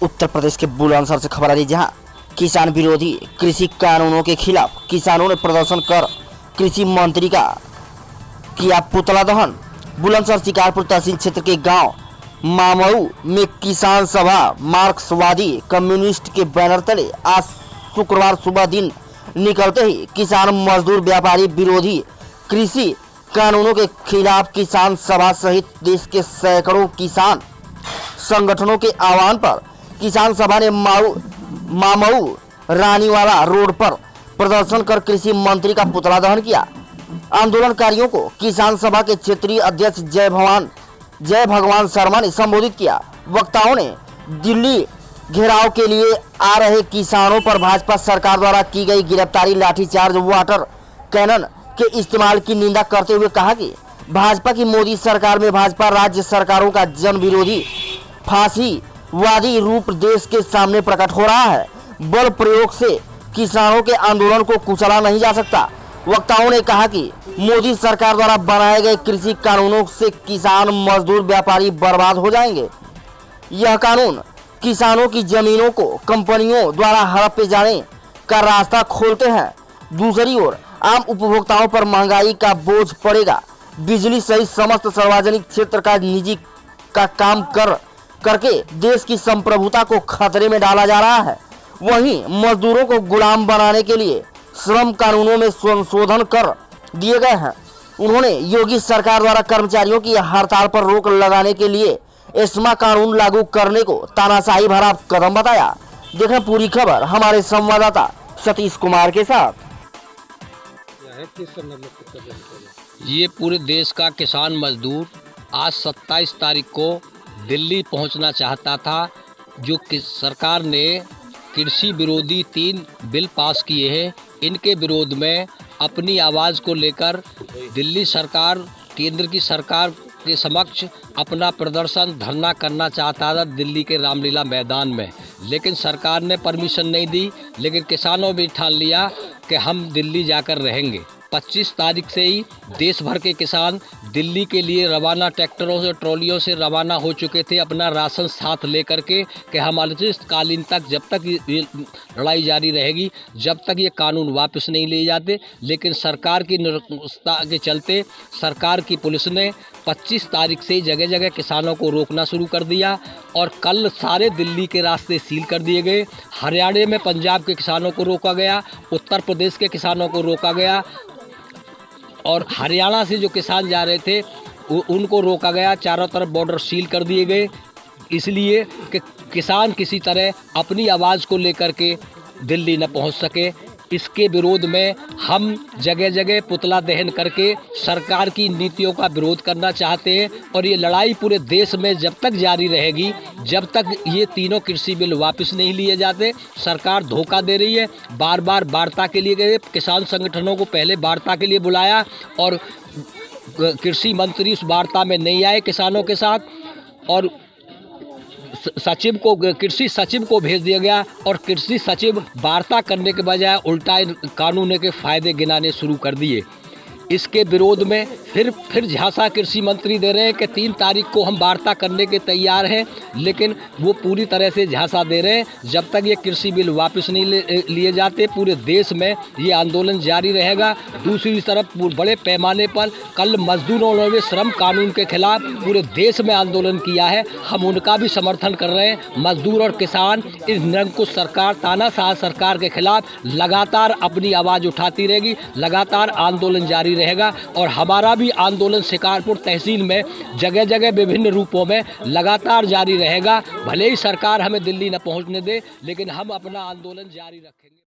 उत्तर प्रदेश के बुलंदशहर से खबर आ रही, जहां किसान विरोधी कृषि कानूनों के खिलाफ किसानों ने प्रदर्शन कर कृषि मंत्री का किया पुतला दहन। बुलंदशहर शिकारपुर तहसील क्षेत्र के गांव मामऊ में किसान सभा मार्क्सवादी कम्युनिस्ट के बैनर तले आज शुक्रवार सुबह दिन निकलते ही किसान मजदूर व्यापारी विरोधी कृषि कानूनों के खिलाफ किसान सभा सहित देश के सैकड़ों किसान संगठनों के आह्वान पर किसान सभा ने मामऊ रानीवाला रोड पर प्रदर्शन कर कृषि मंत्री का पुतला दहन किया। आंदोलनकारियों को किसान सभा के क्षेत्रीय अध्यक्ष जय भगवान शर्मा ने संबोधित किया। वक्ताओं ने दिल्ली घेराव के लिए आ रहे किसानों पर भाजपा सरकार द्वारा की गई गिरफ्तारी, लाठीचार्ज, वाटर कैनन के इस्तेमाल की निंदा करते हुए कहा कि भाजपा की मोदी सरकार में भाजपा राज्य सरकारों का जन विरोधी फांसीवादी रूप देश के सामने प्रकट हो रहा है। बल प्रयोग से किसानों के आंदोलन को कुचला नहीं जा सकता। वक्ताओं ने कहा कि मोदी सरकार द्वारा बनाए गए कृषि कानूनों से किसान मजदूर व्यापारी बर्बाद हो जाएंगे। यह कानून किसानों की जमीनों को कंपनियों द्वारा हड़पे जाने का रास्ता खोलते हैं। दूसरी ओर आम उपभोक्ताओं पर महंगाई का बोझ पड़ेगा। बिजली सहित समस्त सार्वजनिक क्षेत्र का निजी का काम करके देश की संप्रभुता को खतरे में डाला जा रहा है। वहीं मजदूरों को गुलाम बनाने के लिए श्रम कानूनों में संशोधन कर दिए गए हैं। उन्होंने योगी सरकार द्वारा कर्मचारियों की हड़ताल पर रोक लगाने के लिए एस्मा कानून लागू करने को तानाशाही भरा कदम बताया। देखें पूरी खबर हमारे संवाददाता सतीश कुमार के साथ। ये पूरे देश का किसान मजदूर आज 27 तारीख को दिल्ली पहुंचना चाहता था। जो सरकार ने कृषि विरोधी 3 बिल पास किए हैं, इनके विरोध में अपनी आवाज़ को लेकर दिल्ली सरकार केंद्र की सरकार के समक्ष अपना प्रदर्शन धरना करना चाहता था दिल्ली के रामलीला मैदान में, लेकिन सरकार ने परमिशन नहीं दी। लेकिन किसानों भी ठान लिया कि हम दिल्ली जाकर रहेंगे। 25 तारीख से ही देश भर के किसान दिल्ली के लिए रवाना, ट्रैक्टरों से ट्रॉलियों से रवाना हो चुके थे अपना राशन साथ लेकर के कि हम अनिश्चितकालीन तक, जब तक ये लड़ाई जारी रहेगी, जब तक ये कानून वापस नहीं लिए जाते। लेकिन सरकार की निरंकुशता के चलते सरकार की पुलिस ने 25 तारीख से जगह जगह किसानों को रोकना शुरू कर दिया और कल सारे दिल्ली के रास्ते सील कर दिए गए। हरियाणा में पंजाब के किसानों को रोका गया, उत्तर प्रदेश के किसानों को रोका गया और हरियाणा से जो किसान जा रहे थे उनको रोका गया। चारों तरफ बॉर्डर सील कर दिए गए, इसलिए कि किसान किसी तरह अपनी आवाज़ को लेकर के दिल्ली न पहुंच सके। इसके विरोध में हम जगह जगह पुतला दहन करके सरकार की नीतियों का विरोध करना चाहते हैं और ये लड़ाई पूरे देश में जब तक जारी रहेगी, जब तक ये तीनों कृषि बिल वापस नहीं लिए जाते। सरकार धोखा दे रही है। बार बार वार्ता के लिए गए, किसान संगठनों को पहले वार्ता के लिए बुलाया और कृषि मंत्री उस वार्ता में नहीं आए किसानों के साथ और कृषि सचिव को भेज दिया गया और कृषि सचिव वार्ता करने के बजाय उल्टा कानून के फ़ायदे गिनाने शुरू कर दिए। इसके विरोध में फिर झांसा कृषि मंत्री दे रहे हैं कि 3 तारीख को हम वार्ता करने के तैयार हैं, लेकिन वो पूरी तरह से झांसा दे रहे हैं। जब तक ये कृषि बिल वापस नहीं लिए जाते पूरे देश में ये आंदोलन जारी रहेगा। दूसरी तरफ बड़े पैमाने पर कल मजदूरों ने श्रम कानून के खिलाफ पूरे देश में आंदोलन किया है। हम उनका भी समर्थन कर रहे हैं। मजदूर और किसान इस निरंकुश सरकार, तानाशाह सरकार के खिलाफ लगातार अपनी आवाज़ उठाती रहेगी, लगातार आंदोलन जारी रहेगा और हमारा भी आंदोलन शिकारपुर तहसील में जगह जगह विभिन्न रूपों में लगातार जारी रहेगा। भले ही सरकार हमें दिल्ली न पहुंचने दे, लेकिन हम अपना आंदोलन जारी रखेंगे।